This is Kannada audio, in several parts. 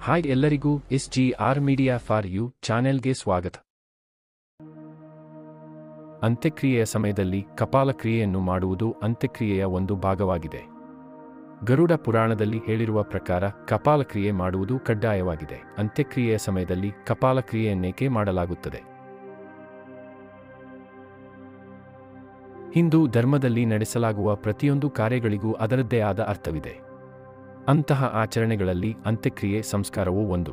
ಹಾಯ್ ಎಲ್ಲರಿಗೂ SGR ಮೀಡಿಯಾ ಫಾರ್ ಯು ಚಾನೆಲ್ಗೆ ಸ್ವಾಗತ. ಅಂತ್ಯಕ್ರಿಯೆಯ ಸಮಯದಲ್ಲಿ ಕಪಾಲ ಕ್ರಿಯೆಯನ್ನು ಮಾಡುವುದು ಅಂತ್ಯಕ್ರಿಯೆಯ ಒಂದು ಭಾಗವಾಗಿದೆ. ಗರುಡ ಪುರಾಣದಲ್ಲಿ ಹೇಳಿರುವ ಪ್ರಕಾರ ಕಪಾಲ ಕ್ರಿಯೆ ಮಾಡುವುದು ಕಡ್ಡಾಯವಾಗಿದೆ. ಅಂತ್ಯಕ್ರಿಯೆಯ ಸಮಯದಲ್ಲಿ ಕಪಾಲ ಕ್ರಿಯೆಯನ್ನೇಕೆ ಮಾಡಲಾಗುತ್ತದೆ? ಹಿಂದೂ ಧರ್ಮದಲ್ಲಿ ನಡೆಸಲಾಗುವ ಪ್ರತಿಯೊಂದು ಕಾರ್ಯಗಳಿಗೂ ಅದರದ್ದೇ ಆದ ಅರ್ಥವಿದೆ. ಅಂತಹ ಆಚರಣೆಗಳಲ್ಲಿ ಅಂತ್ಯಕ್ರಿಯೆ ಸಂಸ್ಕಾರವೂ ಒಂದು.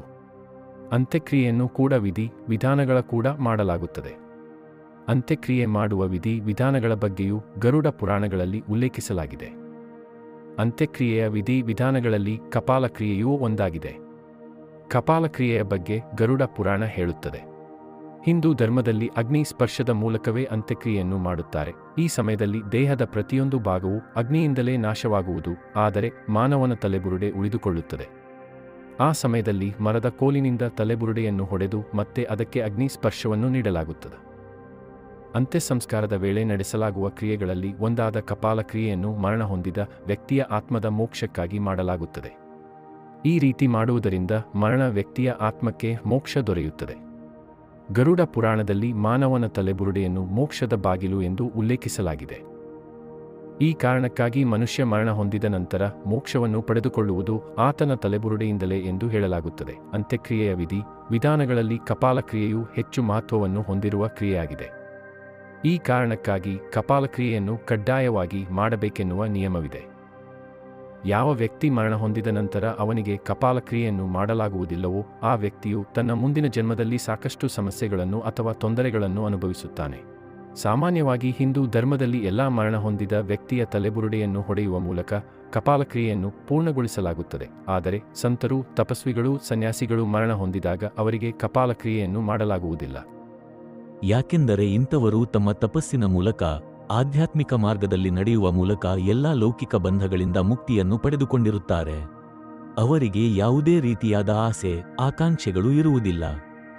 ಅಂತ್ಯಕ್ರಿಯೆಯನ್ನು ಕೂಡ ವಿಧಿ ವಿಧಾನಗಳ ಕೂಡ ಮಾಡಲಾಗುತ್ತದೆ. ಅಂತ್ಯಕ್ರಿಯೆ ಮಾಡುವ ವಿಧಿ ವಿಧಾನಗಳ ಬಗ್ಗೆಯೂ ಗರುಡ ಪುರಾಣಗಳಲ್ಲಿ ಉಲ್ಲೇಖಿಸಲಾಗಿದೆ. ಅಂತ್ಯಕ್ರಿಯೆಯ ವಿಧಿ ವಿಧಾನಗಳಲ್ಲಿ ಕಪಾಲ ಕ್ರಿಯೆಯೂ ಒಂದಾಗಿದೆ. ಕಪಾಲ ಕ್ರಿಯೆಯ ಬಗ್ಗೆ ಗರುಡ ಪುರಾಣ ಹೇಳುತ್ತದೆ. ಹಿಂದೂ ಧರ್ಮದಲ್ಲಿ ಅಗ್ನಿ ಸ್ಪರ್ಶದ ಮೂಲಕವೇ ಅಂತ್ಯಕ್ರಿಯೆಯನ್ನು ಮಾಡುತ್ತಾರೆ. ಈ ಸಮಯದಲ್ಲಿ ದೇಹದ ಪ್ರತಿಯೊಂದು ಭಾಗವೂ ಅಗ್ನಿಯಿಂದಲೇ ನಾಶವಾಗುವುದು, ಆದರೆ ಮಾನವನ ತಲೆಬುರುಡೆ ಉಳಿದುಕೊಳ್ಳುತ್ತದೆ. ಆ ಸಮಯದಲ್ಲಿ ಮರದ ಕೋಲಿನಿಂದ ತಲೆಬುರುಡೆಯನ್ನು ಹೊಡೆದು ಮತ್ತೆ ಅದಕ್ಕೆ ಅಗ್ನಿ ಸ್ಪರ್ಶವನ್ನು ನೀಡಲಾಗುತ್ತದೆ. ಅಂತ್ಯ ಸಂಸ್ಕಾರದ ವೇಳೆ ನಡೆಸಲಾಗುವ ಕ್ರಿಯೆಗಳಲ್ಲಿ ಒಂದಾದ ಕಪಾಲ ಕ್ರಿಯೆಯನ್ನು ಮರಣ ಹೊಂದಿದ ವ್ಯಕ್ತಿಯ ಆತ್ಮದ ಮೋಕ್ಷಕ್ಕಾಗಿ ಮಾಡಲಾಗುತ್ತದೆ. ಈ ರೀತಿ ಮಾಡುವುದರಿಂದ ಮರಣ ವ್ಯಕ್ತಿಯ ಆತ್ಮಕ್ಕೆ ಮೋಕ್ಷ ದೊರೆಯುತ್ತದೆ. ಗರುಡ ಪುರಾಣದಲ್ಲಿ ಮಾನವನ ತಲೆಬುರುಡೆಯನ್ನು ಮೋಕ್ಷದ ಬಾಗಿಲು ಎಂದು ಉಲ್ಲೇಖಿಸಲಾಗಿದೆ. ಈ ಕಾರಣಕ್ಕಾಗಿ ಮನುಷ್ಯ ಮರಣ ಹೊಂದಿದ ನಂತರ ಮೋಕ್ಷವನ್ನು ಪಡೆದುಕೊಳ್ಳುವುದು ಆತನ ತಲೆಬುರುಡೆಯಿಂದಲೇ ಎಂದು ಹೇಳಲಾಗುತ್ತದೆ. ಅಂತ್ಯಕ್ರಿಯೆಯ ವಿಧಿ ವಿಧಾನಗಳಲ್ಲಿ ಕಪಾಲ ಕ್ರಿಯೆಯು ಹೆಚ್ಚು ಮಹತ್ವವನ್ನು ಹೊಂದಿರುವ ಕ್ರಿಯೆಯಾಗಿದೆ. ಈ ಕಾರಣಕ್ಕಾಗಿ ಕಪಾಲ ಕ್ರಿಯೆಯನ್ನು ಕಡ್ಡಾಯವಾಗಿ ಮಾಡಬೇಕೆನ್ನುವ ನಿಯಮವಿದೆ. ಯಾವ ವ್ಯಕ್ತಿ ಮರಣ ಹೊಂದಿದ ನಂತರ ಅವನಿಗೆ ಕಪಾಲ ಕ್ರಿಯೆಯನ್ನು ಮಾಡಲಾಗುವುದಿಲ್ಲವೋ ಆ ವ್ಯಕ್ತಿಯು ತನ್ನ ಮುಂದಿನ ಜನ್ಮದಲ್ಲಿ ಸಾಕಷ್ಟು ಸಮಸ್ಯೆಗಳನ್ನು ಅಥವಾ ತೊಂದರೆಗಳನ್ನು ಅನುಭವಿಸುತ್ತಾನೆ. ಸಾಮಾನ್ಯವಾಗಿ ಹಿಂದೂ ಧರ್ಮದಲ್ಲಿ ಎಲ್ಲಾ ಮರಣ ಹೊಂದಿದ ವ್ಯಕ್ತಿಯ ತಲೆಬುರುಡೆಯನ್ನು ಹೊಡೆಯುವ ಮೂಲಕ ಕಪಾಲ ಕ್ರಿಯೆಯನ್ನು ಪೂರ್ಣಗೊಳಿಸಲಾಗುತ್ತದೆ. ಆದರೆ ಸಂತರು, ತಪಸ್ವಿಗಳು, ಸನ್ಯಾಸಿಗಳು ಮರಣ ಹೊಂದಿದಾಗ ಅವರಿಗೆ ಕಪಾಲ ಕ್ರಿಯೆಯನ್ನು ಮಾಡಲಾಗುವುದಿಲ್ಲ. ಯಾಕೆಂದರೆ ಇಂಥವರು ತಮ್ಮ ತಪಸ್ಸಿನ ಮೂಲಕ, ಆಧ್ಯಾತ್ಮಿಕ ಮಾರ್ಗದಲ್ಲಿ ನಡೆಯುವ ಮೂಲಕ ಎಲ್ಲಾ ಲೌಕಿಕ ಬಂಧಗಳಿಂದ ಮುಕ್ತಿಯನ್ನು ಪಡೆದುಕೊಂಡಿರುತ್ತಾರೆ. ಅವರಿಗೆ ಯಾವುದೇ ರೀತಿಯಾದ ಆಸೆ, ಆಕಾಂಕ್ಷೆಗಳು ಇರುವುದಿಲ್ಲ.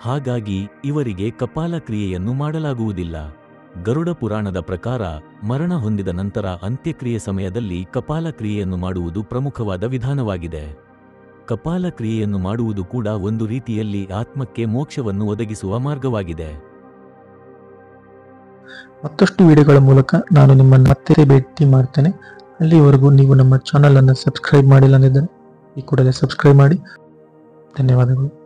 ಹಾಗಾಗಿ ಇವರಿಗೆ ಕಪಾಲ ಕ್ರಿಯೆಯನ್ನು ಮಾಡಲಾಗುವುದಿಲ್ಲ. ಗರುಡ ಪುರಾಣದ ಪ್ರಕಾರ ಮರಣ ಹೊಂದಿದ ನಂತರ ಅಂತ್ಯಕ್ರಿಯೆ ಸಮಯದಲ್ಲಿ ಕಪಾಲ ಕ್ರಿಯೆಯನ್ನು ಮಾಡುವುದು ಪ್ರಮುಖವಾದ ವಿಧಾನವಾಗಿದೆ. ಕಪಾಲ ಕ್ರಿಯೆಯನ್ನು ಮಾಡುವುದು ಕೂಡ ಒಂದು ರೀತಿಯಲ್ಲಿ ಆತ್ಮಕ್ಕೆ ಮೋಕ್ಷವನ್ನು ಒದಗಿಸುವ ಮಾರ್ಗವಾಗಿದೆ. ಮತ್ತಷ್ಟು ವಿಡಿಯೋಗಳ ಮೂಲಕ ನಾನು ನಿಮ್ಮನ್ನು ಮತ್ತೆ ಭೇಟಿ ಮಾಡ್ತೇನೆ. ಅಲ್ಲಿವರೆಗೂ ನೀವು ನಮ್ಮ ಚಾನಲ್ ಅನ್ನು ಸಬ್ಸ್ಕ್ರೈಬ್ ಮಾಡಿಲ್ಲ ಅಂದಿದ್ದರೆ ಈ ಕೂಡಲೇ ಸಬ್ಸ್ಕ್ರೈಬ್ ಮಾಡಿ. ಧನ್ಯವಾದಗಳು.